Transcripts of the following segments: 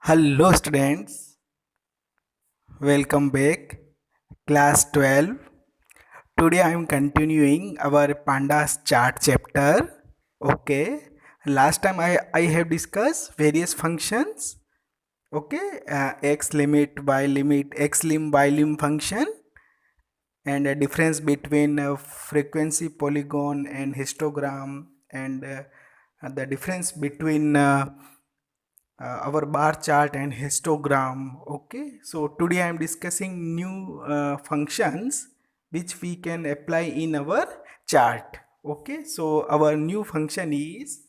Hello students, welcome back. Class 12. Today I am continuing our pandas chart chapter. Okay. Last time I have discussed various functions. Okay. X limit, y limit, x lim, y lim function, and a difference between frequency polygon and histogram, and the difference between our bar chart and histogram. Okay, so today I am discussing new functions which we can apply in our chart. Okay, so our new function is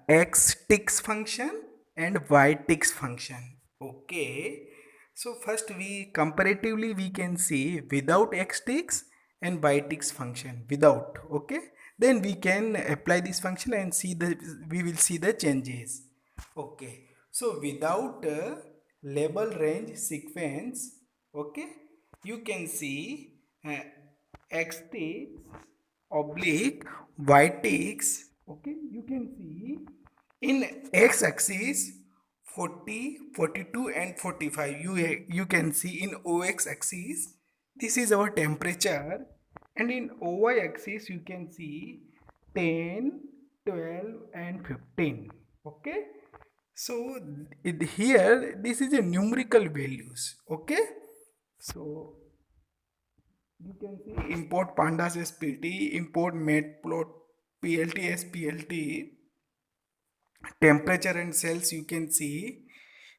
x ticks function and y ticks function. Okay, so first we comparatively we can see without x ticks and y ticks function without. Okay, then we can apply this function and see the we will see the changes. Okay, so without label range sequence, okay, you can see x ticks oblique y ticks. Okay, you can see in x axis 40, 42, and 45. You can see in OX axis this is our temperature, and in OY axis you can see 10, 12, and 15. Okay, so here this is a numerical values. Okay, so you can see import pandas as pt, import matplot plt as plt, temperature and cells. You can see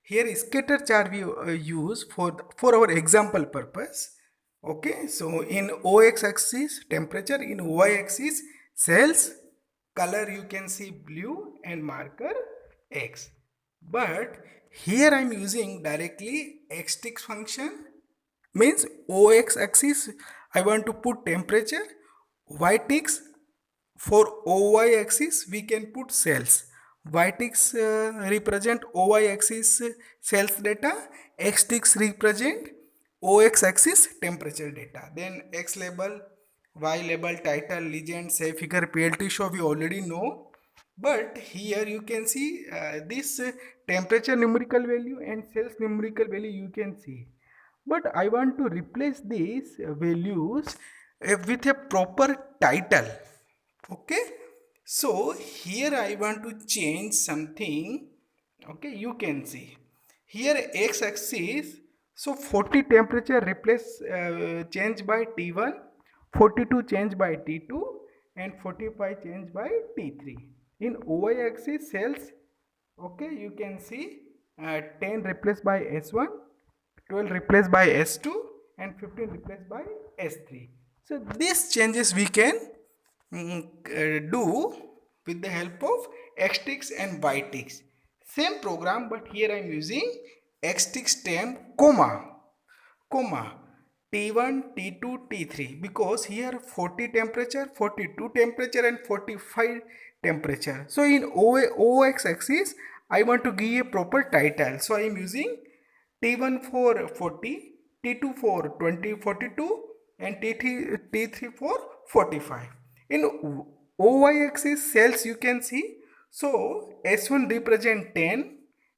here scatter chart we use for our example purpose. Okay, so in ox axis temperature, in y axis cells, color you can see blue and marker x. But here I'm using directly x ticks function, means ox axis I want to put temperature, y ticks for oy axis we can put cells. Y ticks represent oy axis cells data, x ticks represent ox axis temperature data. Then x label, y label, title, legend, say figure, plt show we already know. But here you can see this temperature numerical value and cells numerical value you can see. But I want to replace these values with a proper title. Okay, so here I want to change something. Okay, you can see here x axis, so 40 temperature replace change by t1, 42 change by t2, and 45 change by t3. In y axis cells, okay, you can see 10 replaced by s1, 12 replaced by s2, and 15 replaced by s3. So these changes we can do with the help of xticks and yticks. Same program, but here I am using xticks temp comma T1, T2, T3, because here 40 temperature, 42 temperature, and 45 temperature. So in OX axis I want to give a proper title, so I am using T1 for 40, T2 for 20, 42, and T3 for 45. In OY axis cells you can see, so S1 represent 10,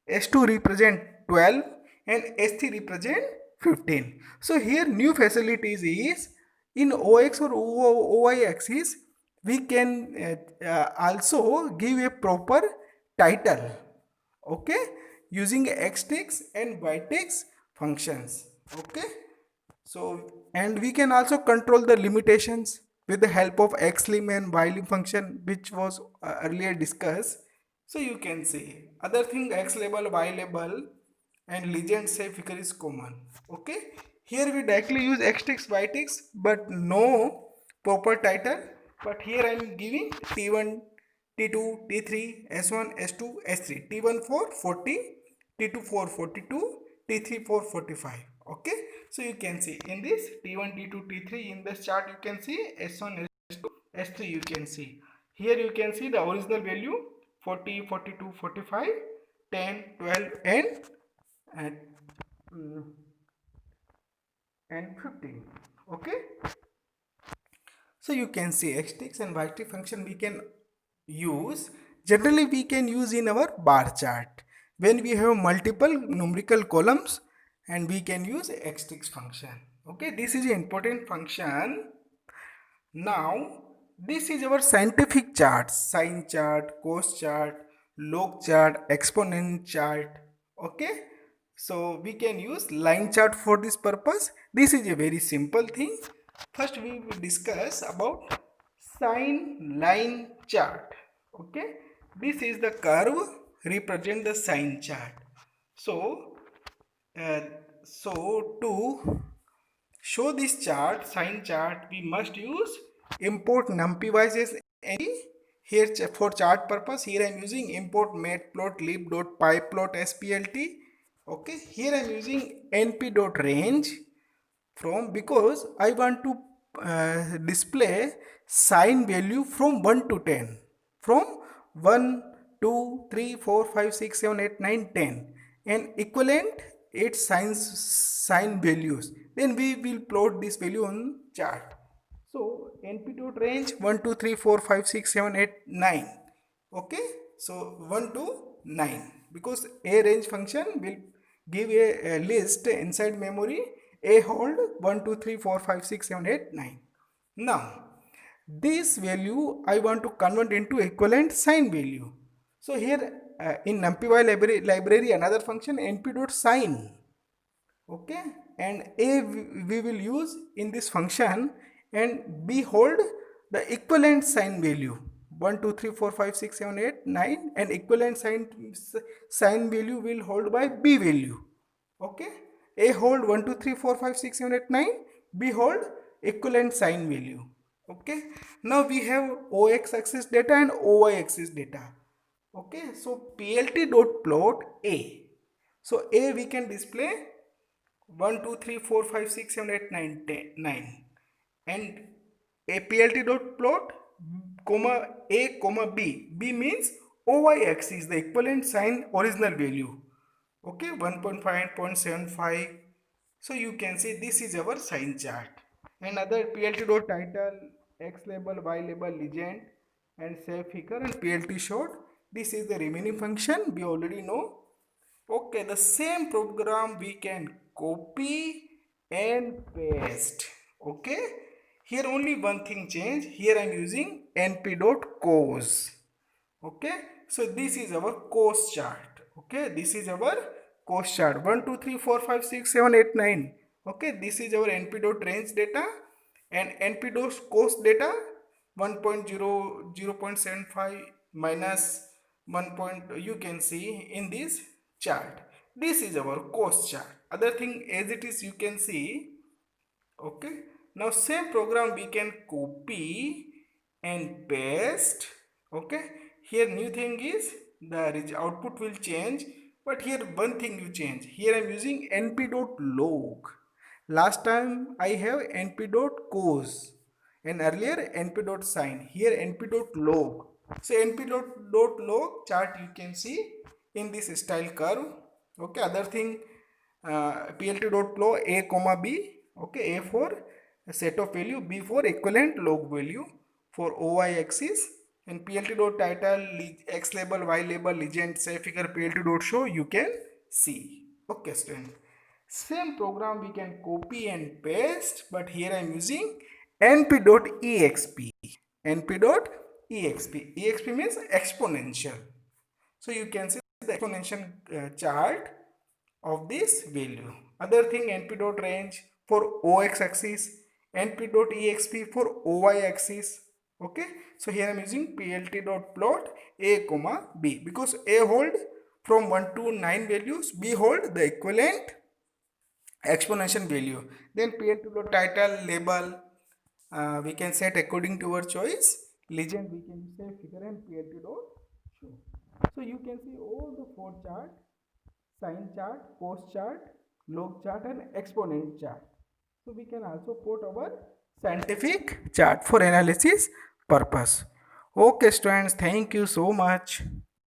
S2 represent 12, and S3 represent 15. So here new facilities is in OX or OY axis we can also give a proper title. Okay, using xticks and yticks functions. Okay, so and we can also control the limitations with the help of xlim and ylim function, which was earlier discussed. So you can see other thing, x label, y label, and legend say figure is common. Okay, here we directly use xticks, yticks, but no proper title. But here I am giving t1, T2, T3, S1, S2, S3. T1 for 40, T2 for 42, T3 for 45. Okay, so you can see in this T1, T2, T3 in this chart you can see S1, S2, S3 you can see. Here you can see the original value 40, 42, 45, 10, 12, and, mm, and 15. Okay, so you can see xticks and ytick function we can use. Generally we can use in our bar chart. when we have multiple numerical columns, and we can use x function. Okay, this is an important function. Now this is our scientific charts: sine chart, cos chart, log chart, exponent chart. Okay, so we can use line chart for this purpose. This is a very simple thing. First we will discuss about sine line chart. Okay, this is the curve represent the sine chart. So uh, to show this chart, sine chart, we must use import numpy as any. Here for chart purpose, here I am using import matplot splt. Okay, here I am using np.range from, because I want to display sine value from 1 to 10, from 1, 2, 3, 4, 5, 6, 7, 8, 9, 10, and equivalent 8 sine values. Then we will plot this value on chart. So np.range 1, 2, 3, 4, 5, 6, 7, 8, 9. Okay, so 1 to 9, because a range function will give a list inside memory. A hold 1, 2, 3, 4, 5, 6, 7, 8, 9. Now this value I want to convert into equivalent sine value. So here in NumPy library another function np.sine. Okay, and a we will use in this function, and b hold the equivalent sine value 1, 2, 3, 4, 5, 6, 7, 8, 9, and equivalent sine value will hold by b value. Okay, a hold 1, 2, 3, 4, 5, 6, 7, 8, 9, b hold equivalent sine value. Okay, now we have ox axis data and oy axis data. Okay, so plt dot plot a. So a we can display 1, 2, 3, 4, 5, 6, 7, 8, 9, 10, 9, and a plt dot plot comma a comma b. B means oy axis, the equivalent sine original value. Okay, 1.5 and 0.75. So you can see this is our sine chart. And other plt dot title, x label, y label, legend, and save figure, and plt short. This is the remaining function we already know. Okay, the same program we can copy and paste. Okay, here only one thing change. Here I am using np.cos. Okay, so this is our cos chart. Okay, this is our cos chart 1, 2, 3, 4, 5, 6, 7, 8, 9. Okay, this is our np.range data, and np.cos data 1.0, 0.75 minus 1 point, you can see in this chart. This is our cos chart. Other thing as it is you can see. Okay, now same program we can copy and paste. Okay, here new thing is the output will change, but here one thing you change. Here I am using np.log. Last time I have np.cos, and earlier np.sine. Here np.log. So np.log chart you can see in this style curve. Okay, other thing plt.plot a comma b. Okay, a for set of value, b for equivalent log value for oy axis, and plt.title, x label, y label, legend, say figure, plt.show you can see. Okay student, same program we can copy and paste, but here I am using np.exp. np.exp. exp means exponential. So you can see the exponential chart of this value. Other thing np.range for ox axis, np.exp for oy axis. Okay, so here I am using plt.plot a comma b, because a hold from 1 to 9 values, b hold the equivalent exponential value. Then plt.title, label we can set according to our choice. Legend we can say figure, and plt.show. So you can see all the four chart: sine chart, cos chart, log chart, and exponent chart. So we can also put our scientific chart for analysis purpose. Okay students, thank you so much.